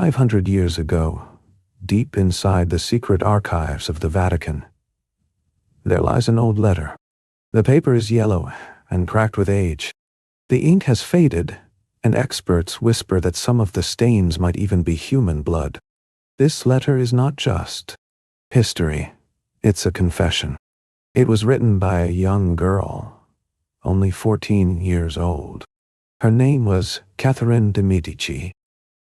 500 years ago, deep inside the secret archives of the Vatican, there lies an old letter. The paper is yellow and cracked with age. The ink has faded, and experts whisper that some of the stains might even be human blood. This letter is not just history, it's a confession. It was written by a young girl, only 14 years old. Her name was Catherine de Medici.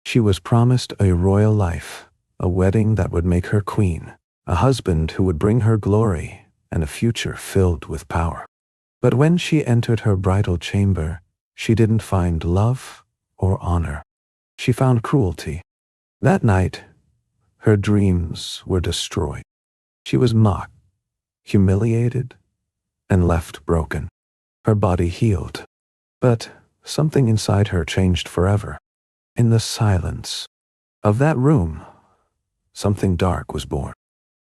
She was promised a royal life, a wedding that would make her queen, a husband who would bring her glory, and a future filled with power. But when she entered her bridal chamber, she didn't find love or honor. She found cruelty. That night, her dreams were destroyed. She was mocked, humiliated, and left broken. Her body healed, but something inside her changed forever. In the silence of that room, something dark was born.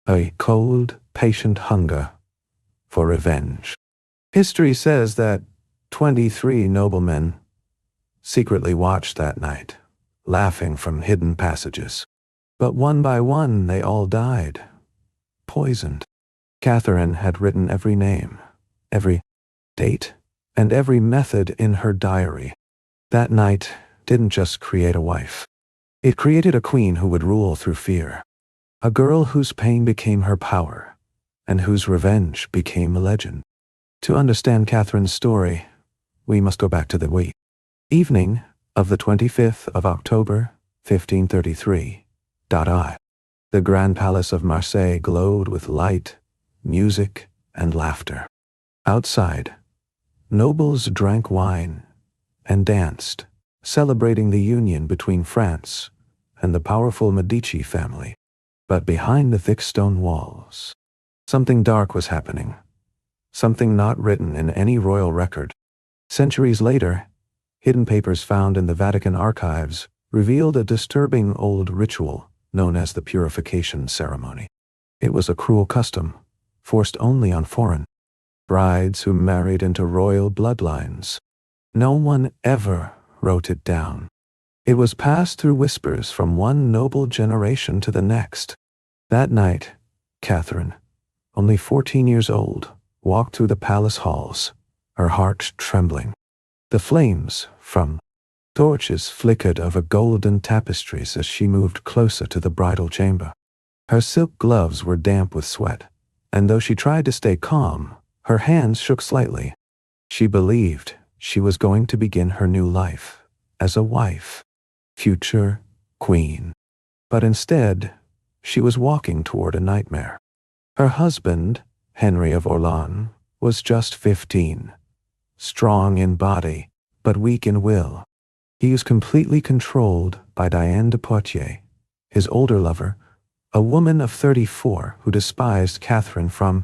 A cold, patient hunger for revenge. History says that 23 noblemen secretly watched that night, laughing from hidden passages. But one by one, they all died, poisoned. Catherine had written every name, every date, and every method in her diary. That night didn't just create a wife. It created a queen who would rule through fear. A girl whose pain became her power, and whose revenge became a legend. To understand Catherine's story, we must go back to the evening of the 25th of October, 1533. The Grand Palace of Marseille glowed with light, music, and laughter. Outside, nobles drank wine and danced, celebrating the union between France and the powerful Medici family. But behind the thick stone walls, something dark was happening, something not written in any royal record. Centuries later, hidden papers found in the Vatican archives revealed a disturbing old ritual known as the purification ceremony. It was a cruel custom, forced only on foreign brides who married into royal bloodlines. No one ever wrote it down. It was passed through whispers from one noble generation to the next. That night, Catherine, only 14 years old, walked through the palace halls, her heart trembling. The flames from torches flickered over golden tapestries as she moved closer to the bridal chamber. Her silk gloves were damp with sweat, and though she tried to stay calm, her hands shook slightly. She believed she was going to begin her new life as a wife, future queen. But instead, she was walking toward a nightmare. Her husband, Henry of Orleans, was just 15, strong in body, but weak in will. He was completely controlled by Diane de Poitiers, his older lover, a woman of 34 who despised Catherine from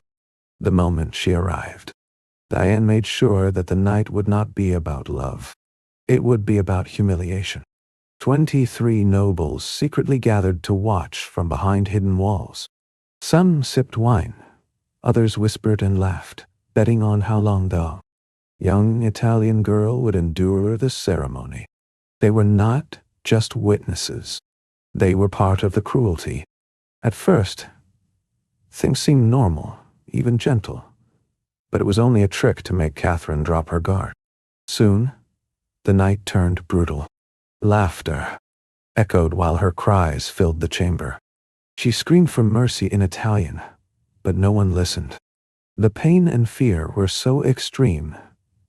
the moment she arrived. Diane made sure that the night would not be about love. It would be about humiliation. 23 nobles secretly gathered to watch from behind hidden walls. Some sipped wine, others whispered and laughed, betting on how long the young Italian girl would endure the ceremony. They were not just witnesses. They were part of the cruelty. At first, things seemed normal, even gentle, but it was only a trick to make Catherine drop her guard. Soon, the night turned brutal. Laughter echoed while her cries filled the chamber. She screamed for mercy in Italian, but no one listened. The pain and fear were so extreme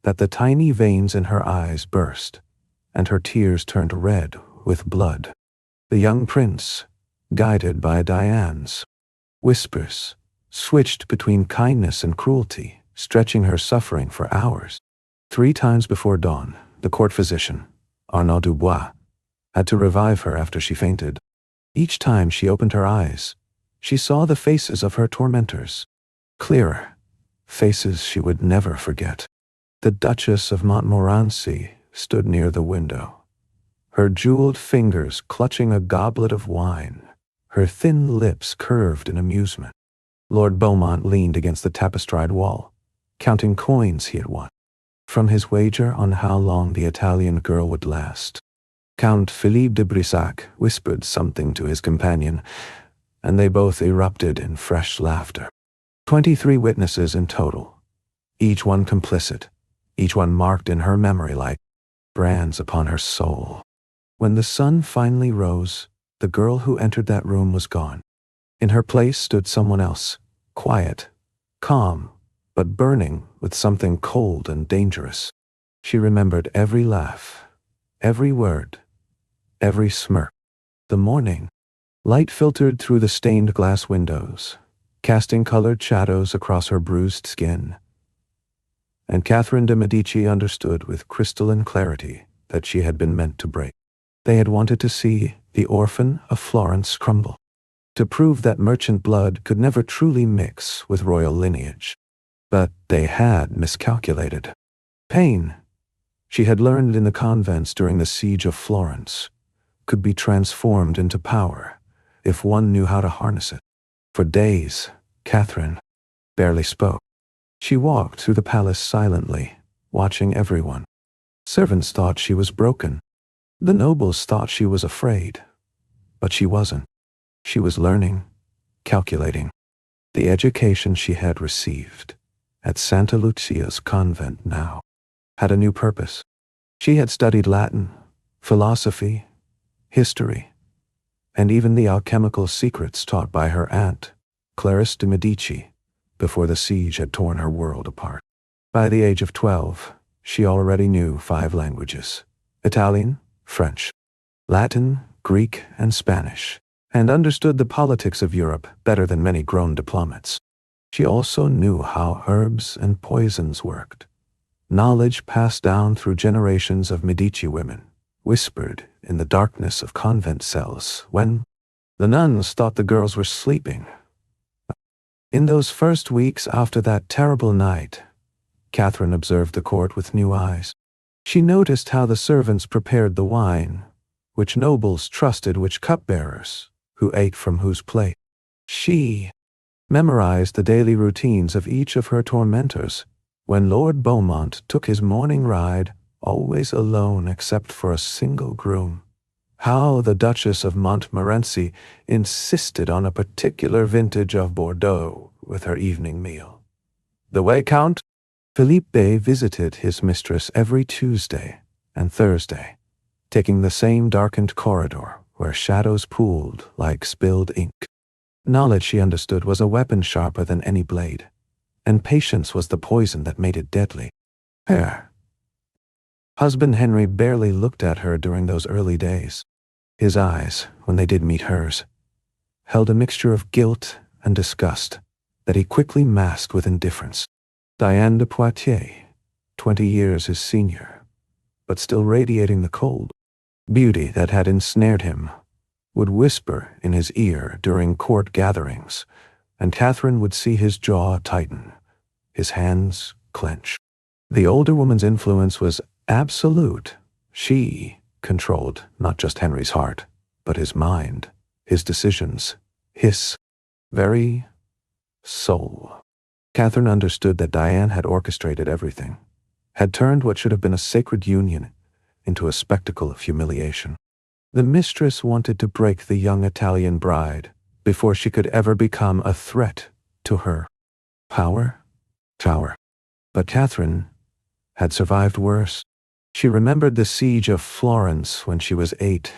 that the tiny veins in her eyes burst, and her tears turned red with blood. The young prince, guided by Diane's whispers, switched between kindness and cruelty, stretching her suffering for hours. 3 times before dawn, the court physician, Arnaud Dubois, had to revive her after she fainted. Each time she opened her eyes, she saw the faces of her tormentors. Clearer, faces she would never forget. The Duchess of Montmorency stood near the window, her jeweled fingers clutching a goblet of wine, her thin lips curved in amusement. Lord Beaumont leaned against the tapestried wall, counting coins he had won from his wager on how long the Italian girl would last. Count Philippe de Brissac whispered something to his companion, and they both erupted in fresh laughter. 23 witnesses in total, each one complicit, each one marked in her memory like brands upon her soul. When the sun finally rose, the girl who entered that room was gone. In her place stood someone else, quiet, calm, but burning with something cold and dangerous. She remembered every laugh, every word, every smirk. The morning light filtered through the stained glass windows, casting colored shadows across her bruised skin. And Catherine de Medici understood with crystalline clarity that she had been meant to break. They had wanted to see the orphan of Florence crumble, to prove that merchant blood could never truly mix with royal lineage. But they had miscalculated. Pain, she had learned in the convents during the siege of Florence, could be transformed into power if one knew how to harness it. For days, Catherine barely spoke. She walked through the palace silently, watching everyone. Servants thought she was broken. The nobles thought she was afraid. But she wasn't. She was learning, calculating. The education she had received at Santa Lucia's convent now had a new purpose. She had studied Latin, philosophy, history, and even the alchemical secrets taught by her aunt, Clarisse de Medici, before the siege had torn her world apart. By the age of 12, she already knew 5 languages: Italian, French, Latin, Greek, and Spanish, and understood the politics of Europe better than many grown diplomats. She also knew how herbs and poisons worked, knowledge passed down through generations of Medici women, whispered in the darkness of convent cells when the nuns thought the girls were sleeping. In those first weeks after that terrible night, Catherine observed the court with new eyes. She noticed how the servants prepared the wine, which nobles trusted which cupbearers, who ate from whose plate. She memorized the daily routines of each of her tormentors. When Lord Beaumont took his morning ride, always alone except for a single groom. How the Duchess of Montmorency insisted on a particular vintage of Bordeaux with her evening meal. The way Count Philippe visited his mistress every Tuesday and Thursday, taking the same darkened corridor where shadows pooled like spilled ink. Knowledge, she understood, was a weapon sharper than any blade, and patience was the poison that made it deadly. Her husband Henry barely looked at her during those early days. His eyes, when they did meet hers, held a mixture of guilt and disgust that he quickly masked with indifference. Diane de Poitiers, 20 years his senior, but still radiating the cold beauty that had ensnared him, would whisper in his ear during court gatherings, and Catherine would see his jaw tighten, his hands clench. The older woman's influence was absolute. She controlled not just Henry's heart, but his mind, his decisions, his very soul. Catherine understood that Diane had orchestrated everything, had turned what should have been a sacred union into a spectacle of humiliation. The mistress wanted to break the young Italian bride before she could ever become a threat to her power. But Catherine had survived worse. She remembered the siege of Florence when she was 8,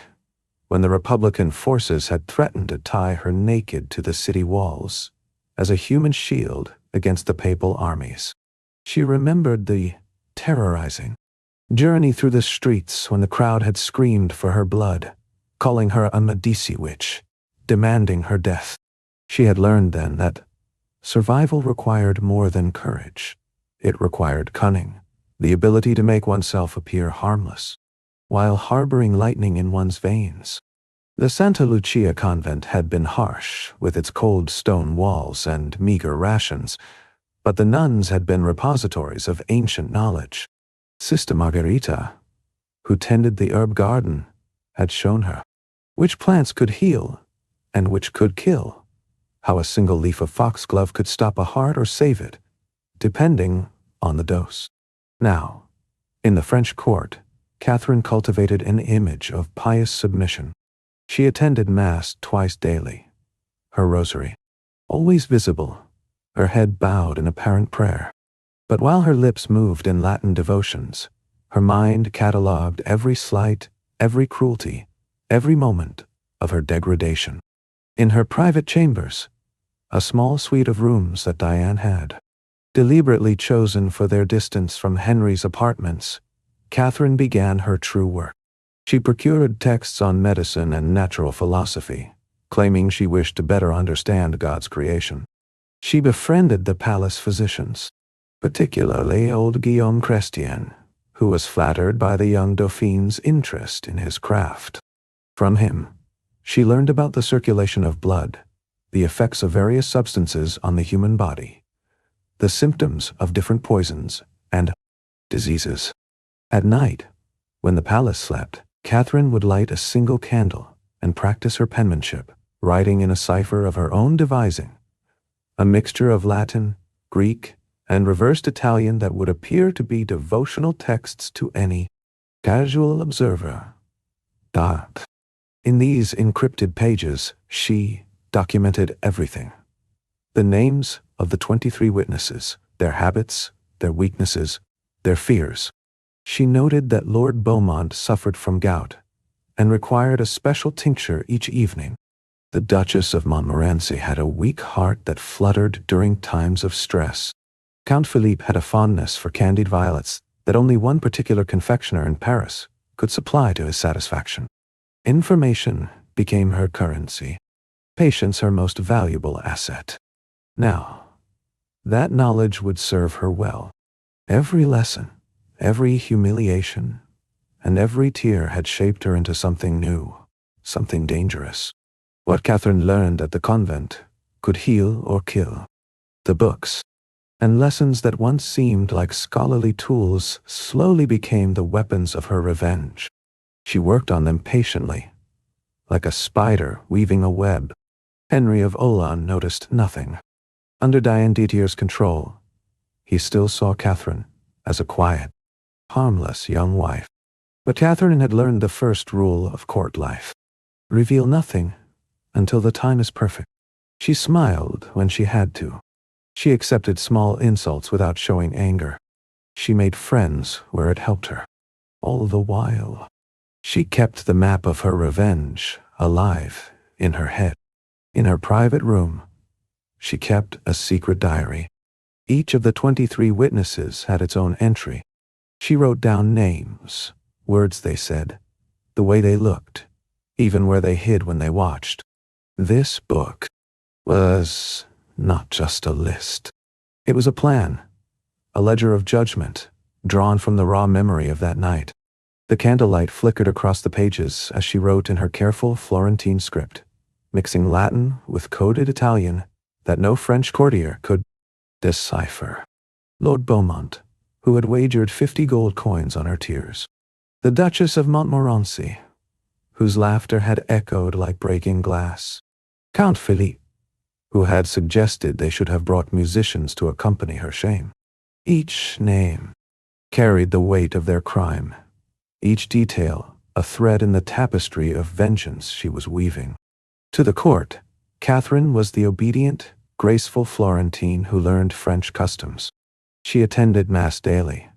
when the Republican forces had threatened to tie her naked to the city walls as a human shield against the papal armies. She remembered the terrorizing journey through the streets when the crowd had screamed for her blood, calling her a Medici witch, demanding her death. She had learned then that survival required more than courage. It required cunning, the ability to make oneself appear harmless, while harboring lightning in one's veins. The Santa Lucia convent had been harsh, with its cold stone walls and meager rations, but the nuns had been repositories of ancient knowledge. Sister Margherita, who tended the herb garden, had shown her which plants could heal and which could kill, how a single leaf of foxglove could stop a heart or save it, depending on the dose. Now, in the French court, Catherine cultivated an image of pious submission. She attended Mass twice daily, her rosary always visible, her head bowed in apparent prayer. But while her lips moved in Latin devotions, her mind catalogued every slight, every cruelty, every moment of her degradation. In her private chambers, a small suite of rooms that Diane had, deliberately chosen for their distance from Henry's apartments, Catherine began her true work. She procured texts on medicine and natural philosophy, claiming she wished to better understand God's creation. She befriended the palace physicians, particularly old Guillaume Chrestien, who was flattered by the young Dauphine's interest in his craft. From him, she learned about the circulation of blood, the effects of various substances on the human body, the symptoms of different poisons and diseases. At night, when the palace slept, Catherine would light a single candle and practice her penmanship, writing in a cipher of her own devising, a mixture of Latin, Greek, and reversed Italian that would appear to be devotional texts to any casual observer. In these encrypted pages, she documented everything. The names of the 23 witnesses, their habits, their weaknesses, their fears. She noted that Lord Beaumont suffered from gout and required a special tincture each evening. The Duchess of Montmorency had a weak heart that fluttered during times of stress. Count Philippe had a fondness for candied violets that only one particular confectioner in Paris could supply to his satisfaction. Information became her currency, patience her most valuable asset. Now, that knowledge would serve her well. Every lesson, every humiliation, and every tear had shaped her into something new, something dangerous. What Catherine learned at the convent could heal or kill. The books and lessons that once seemed like scholarly tools slowly became the weapons of her revenge. She worked on them patiently, like a spider weaving a web. Henry of Olan noticed nothing. Under Diane Didier's control, he still saw Catherine as a quiet, harmless young wife. But Catherine had learned the first rule of court life. Reveal nothing until the time is perfect. She smiled when she had to. She accepted small insults without showing anger. She made friends where it helped her. All the while, she kept the map of her revenge alive in her head. In her private room, she kept a secret diary. Each of the 23 witnesses had its own entry. She wrote down names, words they said, the way they looked, even where they hid when they watched. This book was not just a list. It was a plan, a ledger of judgment, drawn from the raw memory of that night. The candlelight flickered across the pages as she wrote in her careful Florentine script, mixing Latin with coded Italian that no French courtier could decipher. Lord Beaumont, who had wagered 50 gold coins on her tears. The Duchess of Montmorency, whose laughter had echoed like breaking glass. Count Philippe, who had suggested they should have brought musicians to accompany her shame. Each name carried the weight of their crime, each detail a thread in the tapestry of vengeance she was weaving. To the court, Catherine was the obedient, graceful Florentine who learned French customs. She attended Mass daily,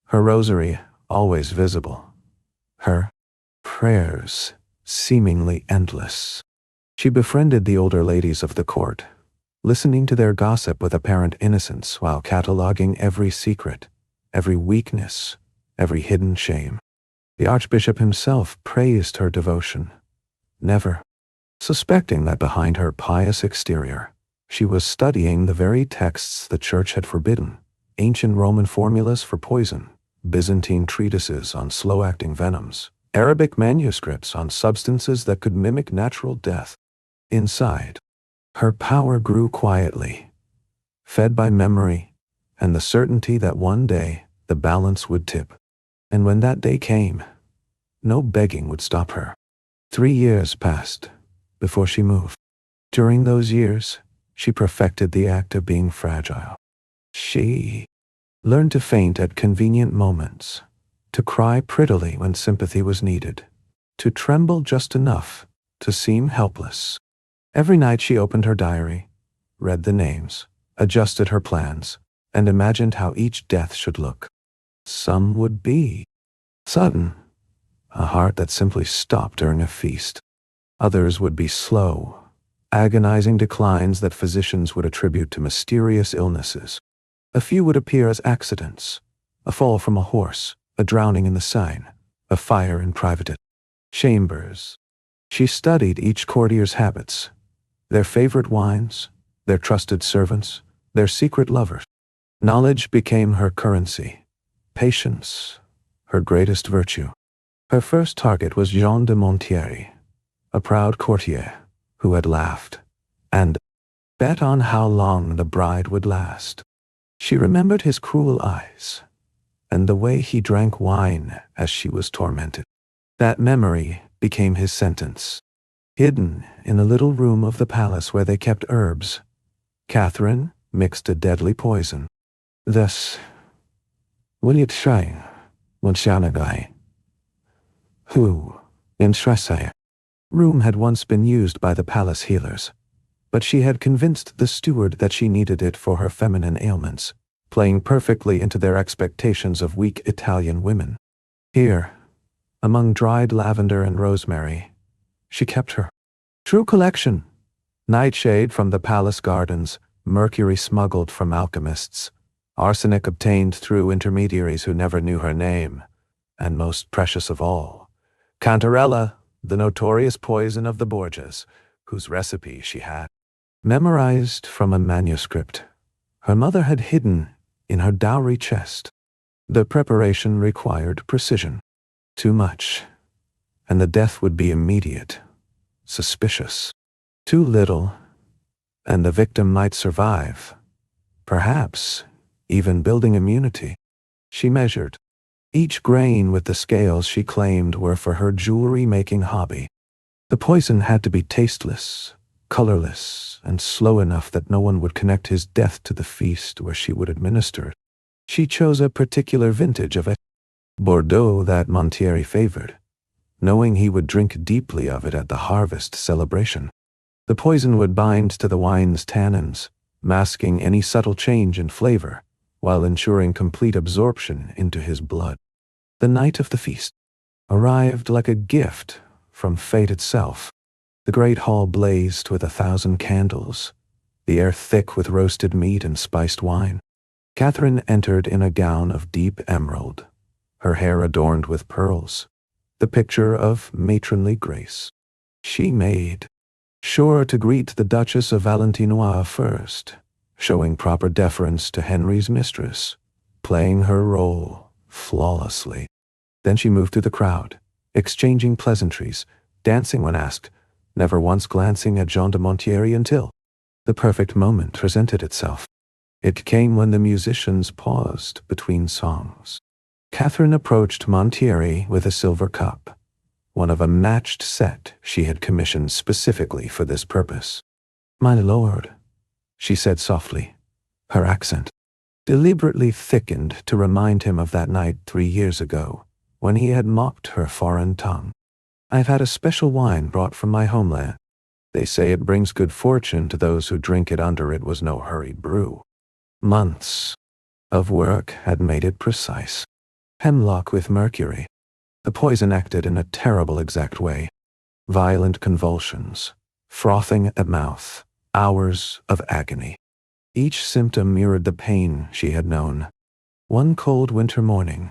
her rosary always visible, her prayers seemingly endless. She befriended the older ladies of the court, listening to their gossip with apparent innocence while cataloging every secret, every weakness, every hidden shame. The Archbishop himself praised her devotion, never suspecting that behind her pious exterior, she was studying the very texts the Church had forbidden, ancient Roman formulas for poison, Byzantine treatises on slow-acting venoms, Arabic manuscripts on substances that could mimic natural death. Inside, her power grew quietly, fed by memory and the certainty that one day the balance would tip. And when that day came, no begging would stop her. 3 years passed before she moved. During those years, she perfected the act of being fragile. She learned to faint at convenient moments, to cry prettily when sympathy was needed, to tremble just enough to seem helpless. Every night she opened her diary, read the names, adjusted her plans, and imagined how each death should look. Some would be sudden, a heart that simply stopped during a feast. Others would be slow, agonizing declines that physicians would attribute to mysterious illnesses. A few would appear as accidents, a fall from a horse, a drowning in the Seine, a fire in private chambers. She studied each courtier's habits, their favorite wines, their trusted servants, their secret lovers. Knowledge became her currency, patience her greatest virtue. Her first target was Jean de Montieri, a proud courtier who had laughed and bet on how long the bride would last. She remembered his cruel eyes and the way he drank wine as she was tormented. That memory became his sentence. Hidden in a little room of the palace where they kept herbs, Catherine mixed a deadly poison. Thus, will you try, Monshanagai? Who, in Shrasaya? Room had once been used by the palace healers, but she had convinced the steward that she needed it for her feminine ailments, playing perfectly into their expectations of weak Italian women. Here, among dried lavender and rosemary, she kept her true collection. Nightshade from the palace gardens, mercury smuggled from alchemists, arsenic obtained through intermediaries who never knew her name, and most precious of all, Cantarella, the notorious poison of the Borgias, whose recipe she had memorized from a manuscript her mother had hidden in her dowry chest. The preparation required precision. Too much, and the death would be immediate, suspicious. Too little, and the victim might survive, perhaps even building immunity. She measured each grain with the scales she claimed were for her jewelry-making hobby. The poison had to be tasteless, colorless, and slow enough that no one would connect his death to the feast where she would administer it. She chose a particular vintage of it, Bordeaux that Montieri favored, knowing he would drink deeply of it at the harvest celebration. The poison would bind to the wine's tannins, masking any subtle change in flavor, while ensuring complete absorption into his blood. The night of the feast arrived like a gift from fate itself. The great hall blazed with 1,000 candles, the air thick with roasted meat and spiced wine. Catherine entered in a gown of deep emerald, her hair adorned with pearls, the picture of matronly grace. She made sure to greet the Duchess of Valentinois first, showing proper deference to Henry's mistress, playing her role flawlessly. Then she moved through the crowd, exchanging pleasantries, dancing when asked, never once glancing at Jean de Montieri until the perfect moment presented itself. It came when the musicians paused between songs. Catherine approached Montieri with a silver cup, one of a matched set she had commissioned specifically for this purpose. "My lord," she said softly, her accent deliberately thickened to remind him of that night 3 years ago, when he had mocked her foreign tongue. "I've had a special wine brought from my homeland. They say it brings good fortune to those who drink it under it was no hurried brew. Months of work had made it precise. Hemlock with mercury. The poison acted in a terrible exact way. Violent convulsions, frothing at mouth, hours of agony. Each symptom mirrored the pain she had known. One cold winter morning,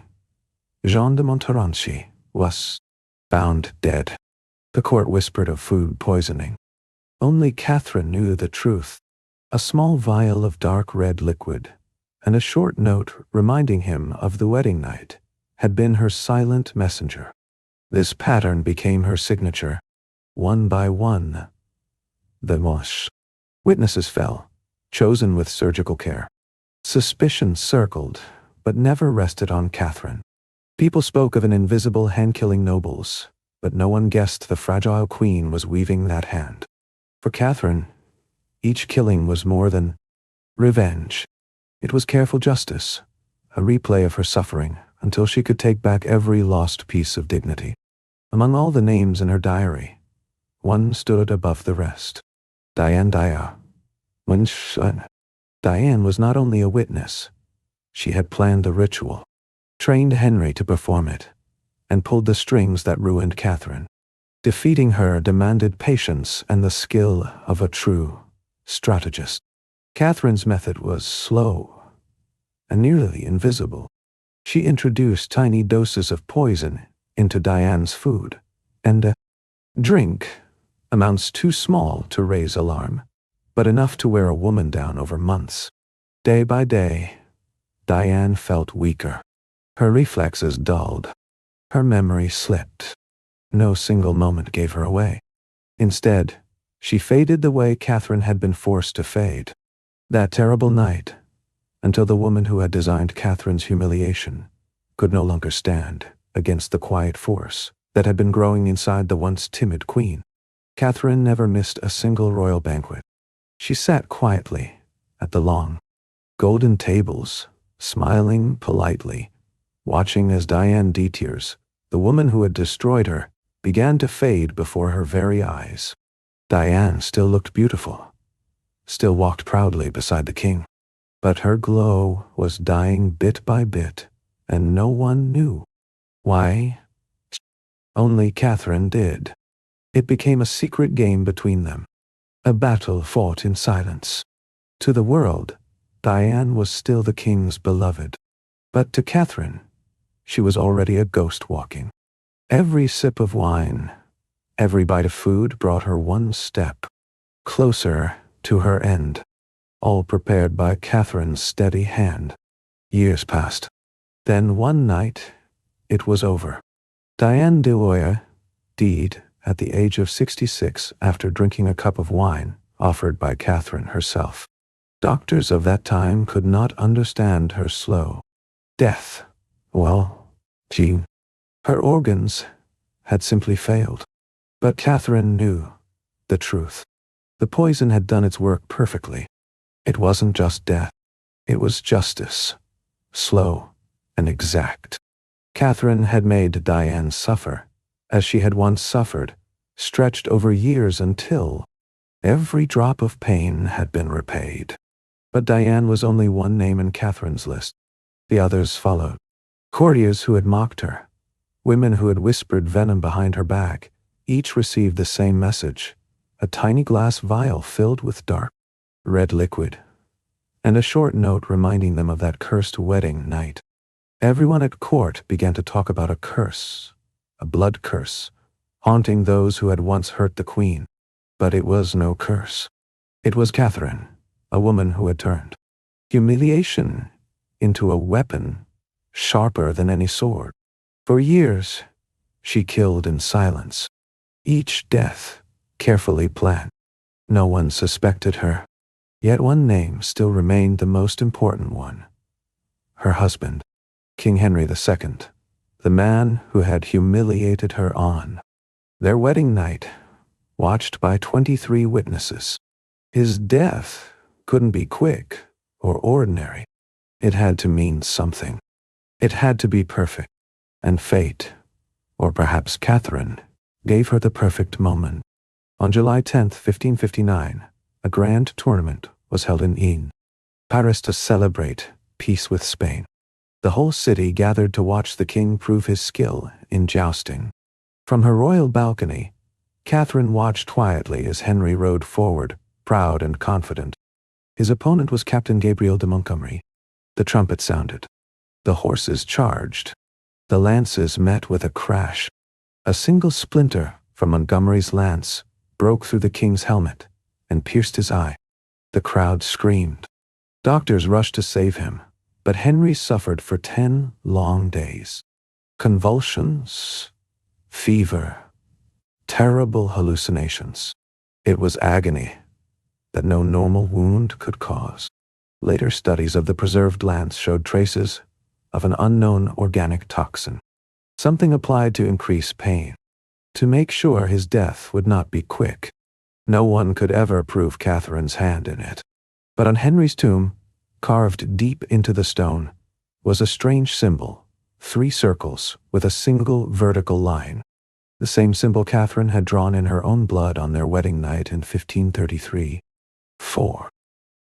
Jean de Montmorency was found dead. The court whispered of food poisoning. Only Catherine knew the truth. A small vial of dark red liquid, and a short note reminding him of the wedding night, had been her silent messenger. This pattern became her signature. One by one, the mosh. Witnesses fell, chosen with surgical care. Suspicion circled, but never rested on Catherine. People spoke of an invisible hand killing nobles, but no one guessed the fragile queen was weaving that hand. For Catherine, each killing was more than revenge. It was careful justice, a replay of her suffering, until she could take back every lost piece of dignity. Among all the names in her diary, one stood above the rest. Diane Dyer. Diane was not only a witness, she had planned the ritual, trained Henry to perform it, and pulled the strings that ruined Catherine. Defeating her demanded patience and the skill of a true strategist. Catherine's method was slow and nearly invisible. She introduced tiny doses of poison into Diane's food, and a drink, amounts too small to raise alarm, but enough to wear a woman down over months. Day by day, Diane felt weaker. Her reflexes dulled. Her memory slipped. No single moment gave her away. Instead, she faded the way Catherine had been forced to fade. That terrible night, until the woman who had designed Catherine's humiliation could no longer stand against the quiet force that had been growing inside the once timid queen. Catherine never missed a single royal banquet. She sat quietly at the long, golden tables, smiling politely, watching as Diane de Medici, the woman who had destroyed her, began to fade before her very eyes. Diane still looked beautiful, still walked proudly beside the king, but her glow was dying bit by bit, and no one knew why. Only Catherine did. It became a secret game between them, a battle fought in silence. To the world, Diane was still the king's beloved, but to Catherine, she was already a ghost walking. Every sip of wine, every bite of food brought her one step closer to her end, all prepared by Catherine's steady hand. Years passed. Then one night, it was over. Diane de Medici died at the age of 66 after drinking a cup of wine offered by Catherine herself. Doctors of that time could not understand her slow death. Well, her organs had simply failed. But Catherine knew the truth. The poison had done its work perfectly. It wasn't just death. It was justice, slow and exact. Catherine had made Diane suffer, as she had once suffered, stretched over years until every drop of pain had been repaid. But Diane was only one name in Catherine's list. The others followed. Courtiers who had mocked her, women who had whispered venom behind her back, each received the same message, a tiny glass vial filled with dark, red liquid, and a short note reminding them of that cursed wedding night. Everyone at court began to talk about a curse, a blood curse, haunting those who had once hurt the queen. But it was no curse. It was Catherine, a woman who had turned humiliation into a weapon sharper than any sword. For years, she killed in silence, each death carefully planned. No one suspected her. Yet one name still remained the most important one. Her husband, King Henry II, the man who had humiliated her on their wedding night, watched by 23 witnesses. His death couldn't be quick or ordinary. It had to mean something. It had to be perfect. And fate, or perhaps Catherine, gave her the perfect moment. On July 10, 1559, a grand tournament was held in Paris to celebrate peace with Spain. The whole city gathered to watch the king prove his skill in jousting. From her royal balcony, Catherine watched quietly as Henry rode forward, proud and confident. His opponent was Captain Gabriel de Montgomery. The trumpet sounded. The horses charged. The lances met with a crash. A single splinter from Montgomery's lance broke through the king's helmet and pierced his eye. The crowd screamed. Doctors rushed to save him, but Henry suffered for 10 long days. Convulsions, fever, terrible hallucinations. It was agony that no normal wound could cause. Later studies of the preserved lance showed traces of an unknown organic toxin, something applied to increase pain, to make sure his death would not be quick. No one could ever prove Catherine's hand in it. But on Henry's tomb, carved deep into the stone, was a strange symbol 3 circles with a single vertical line, the same symbol Catherine had drawn in her own blood on their wedding night in 1533. 4.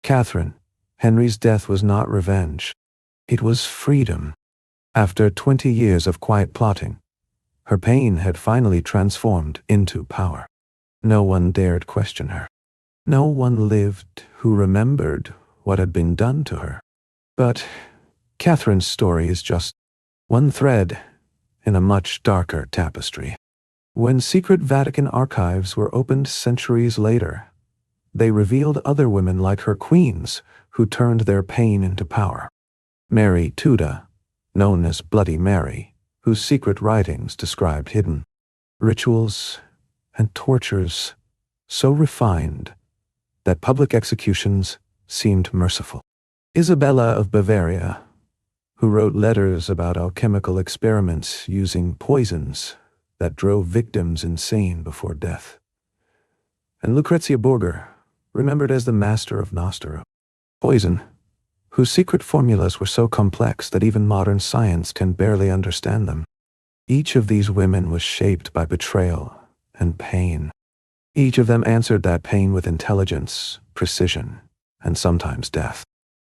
Catherine, Henry's death was not revenge. It was freedom. After 20 years of quiet plotting, her pain had finally transformed into power. No one dared question her. No one lived who remembered what had been done to her. But Catherine's story is just one thread in a much darker tapestry. When secret Vatican archives were opened centuries later, they revealed other women like her queens who turned their pain into power. Mary Tudor, known as Bloody Mary, whose secret writings described hidden rituals and tortures so refined that public executions seemed merciful. Isabella of Bavaria, who wrote letters about alchemical experiments using poisons that drove victims insane before death. And Lucrezia Borgia, remembered as the master of Nostro, poison, whose secret formulas were so complex that even modern science can barely understand them. Each of these women was shaped by betrayal and pain. Each of them answered that pain with intelligence, precision, and sometimes death.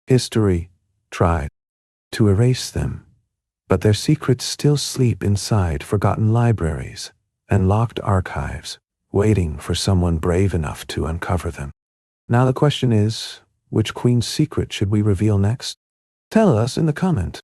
History tried to erase them, but their secrets still sleep inside forgotten libraries and locked archives, waiting for someone brave enough to uncover them. Now the question is, which queen's secret should we reveal next? Tell us in the comment.